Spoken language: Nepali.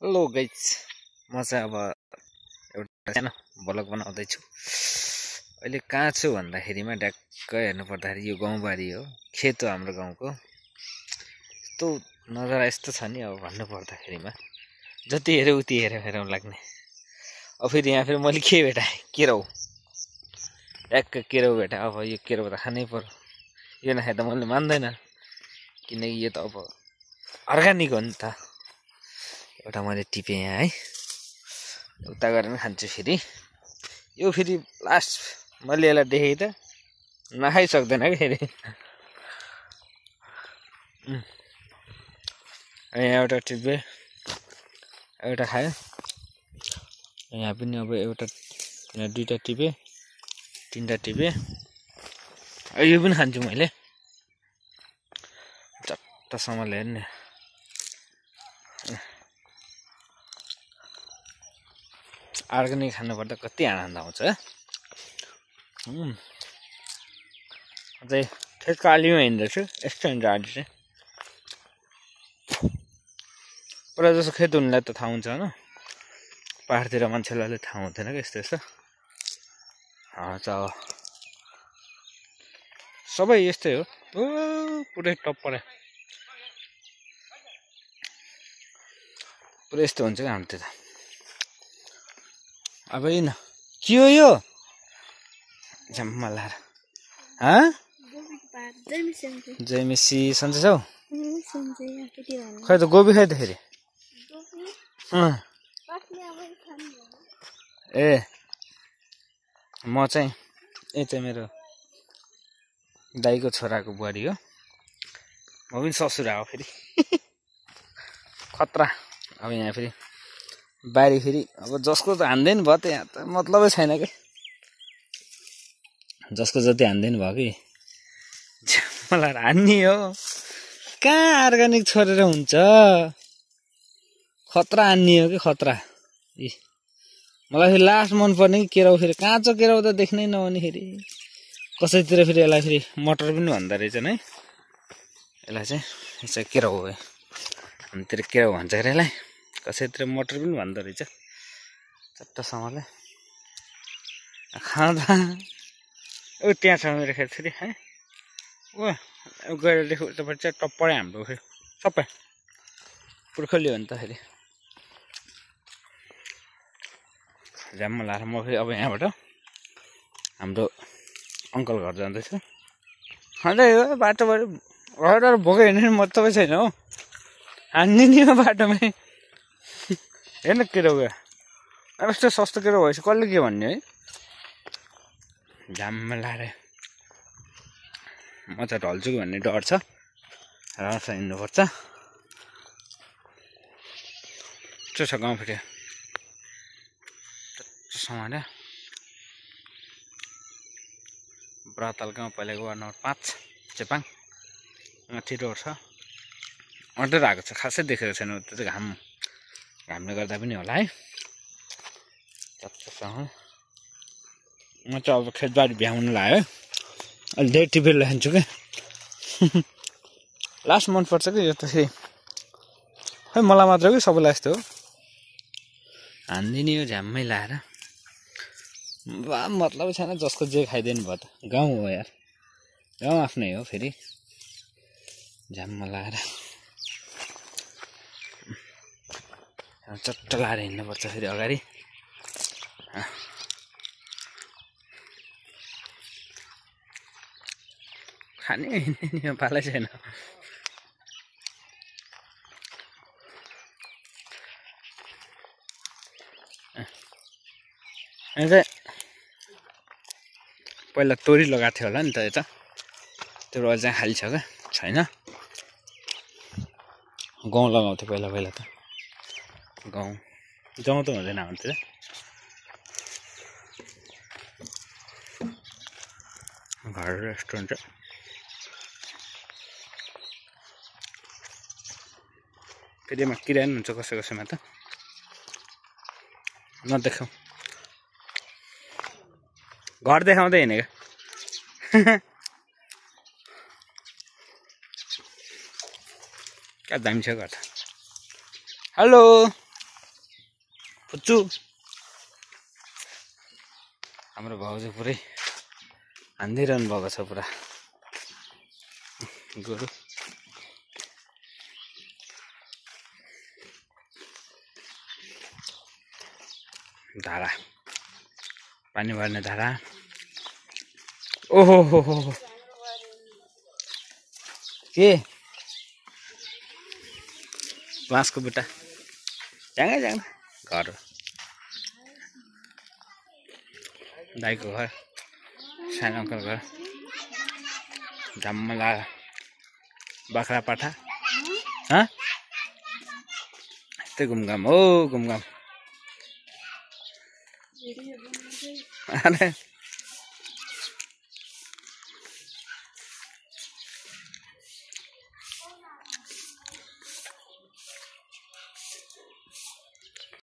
हेलो गाइज, म चाहिँ अब एउटा सानो भ्लग बनाउँदैछु। अहिले कहाँ छु भन्दाखेरिमा ड्याक्क हेर्नु पर्दाखेरि यो गाउँबारी हो, खेत हो हाम्रो गाउँको। यस्तो नजारा यस्तो छ नि अब भन्नु पर्दाखेरिमा जति हेऱ्यो उति हेरौँ लाग्ने। अब फेरि यहाँ फेरि मैले के भेटाएँ, केराउ, ड्याक्क केराउ भेटाएँ। अब यो केराउ त खानै पर्यो, यो नखाए त मैले मान्दैन, किनकि यो त अब अर्ग्यानिक हो नि त। एउटा मैले टिपेँ यहाँ है, उता गएर पनि खान्छु। फेरि यो फेरि लास्ट मैले यसलाई देखेँ त नखाइसक्दैन क्या फेरि। यहाँ एउटा टिपे, एउटा खायो, यहाँ पनि अब एउटा, यहाँ दुईवटा टिपे, तिनवटा टिपे, यो पनि खान्छु मैले चट्टसम्मले। हेर्ने अर्ग्यानिक खानुपर्दा कति आनन्द आउँछ। अझै खेतको आलीमा हिँड्दैछु, यस्तो हुन्छ आली चाहिँ। पुरा जस्तो खेत हुनेलाई त थाहा हुन्छ होइन, पाहाडतिर मान्छेलाई थाहा हुँदैन क्या यस्तो यस्तो। सबै यस्तै हो, पुरै टप्पर पुरै यस्तो हुन्छ क्या हाम्रोतिर। अब होइन के हो यो झ्याम्मा लाएर, जय मेसी सन्चै छौ? खै त गोबी खाइ त फेरि। ए म चाहिँ यो चाहिँ मेरो दाइको छोराको बुहारी हो, म पनि ससुरा हो फेरि। खतरा। अब यहाँ फेरि बारी फेरि अब जसको त हान्दैन भयो, त्यहाँ त मतलबै छैन कि, जसको जति हान्दैन भयो कि मलाई हान्ने हो। कहाँ अर्ग्यानिक छोडेर हुन्छ, खतरा हान्ने हो कि खतरा। मलाई फेरि लास्ट मनपर्ने कि केराउ। फेरि काँचो केराउ त देख्नै नहुने, फेरि कसैतिर फेरि यसलाई फेरि मटर पनि भन्दो रहेछन् है। यसलाई चाहिँ केराउ हो, हामीतिर केराउ भन्छ अरे यसलाई, कसैतिर मटर पनि भन्दो रहेछ। चट्टसँगले खाँदा त्यहाँ छ मेरो खेत फेरि है। गएर देखो तपाईँ चाहिँ टप्परै हाम्रो फेरि सबै पुर्खोली हो नि त। फेरि झ्याम्म लाएर म फेरि अब यहाँबाट हाम्रो अङ्कल घर जाँदैछु। खाँदै हो बाटोबाट, घरबाट भोकै हिँड्ने मतलबै छैन हो, हान्ने नि हो बाटोमै। हेर्न केराउ गयो, अब यस्तो सस्तो केराउ भएपछि कसले के भन्ने है। झ्याम्म लाएर म चाहिँ ढल्छु कि भन्ने डर छ, राम्रोसँग हिँड्नुपर्छ। त्यो छ गाउँ फेरि समाने ब्राताल गाउँ, पहिलाको वार्ड नम्बर 5 चेपाङ। माथि रोड छ, अँडेर आएको छ, खासै देखेको छैन। त्यो चाहिँ घामले गर्दा पनि होला है। चट्टसँग म चाहिँ अब खेतबारी भ्याउनु लाग्यो, अहिले धेरै टिपेर लान्छु क्या। लास्ट मनपर्छ कि यो त। फेरि खै मलाई मात्र कि सबैलाई यस्तो हो, हान्दिने हो झ्याम्मै लाएर। मतलब छैन, जसको जे खाइदिनु भयो त। गाउँ हो यार, गाउँ आफ्नै हो। फेरि झ्याम्म लाएर चट्ट लाएर हिँड्नुपर्छ फेरि अगाडि। खाने हिँड्ने नि पालै छैन। यहाँ चाहिँ पहिला तोरी लगाएको थियो होला नि त, यता त्यो अहिले चाहिँ खाली छ क्या, छैन। गहुँ लगाउँथ्यो पहिला पहिला त, गहुँ त हुँदैन हाम्रोतिर। घर रेस्टुरेन्ट फेरि यसमा किरा पनि हुन्छ कसै कसैमा त, नदेखाऊ। घर देखाउँदै हिँडेको क्या दामी छ घर त। हेलो फुच्चु हाम्रो भाउजू पुरै हान्दिरहनु भएको छ पुरा गोरु धारा पानी भर्ने धारा ओहो हो के बाँसको बुट्टा जाँगै जाँग घर हो दाइको घर सानो अङ्कल घर झम्मला बाख्रा पाठा यस्तै घुमघाम हो घुमघाम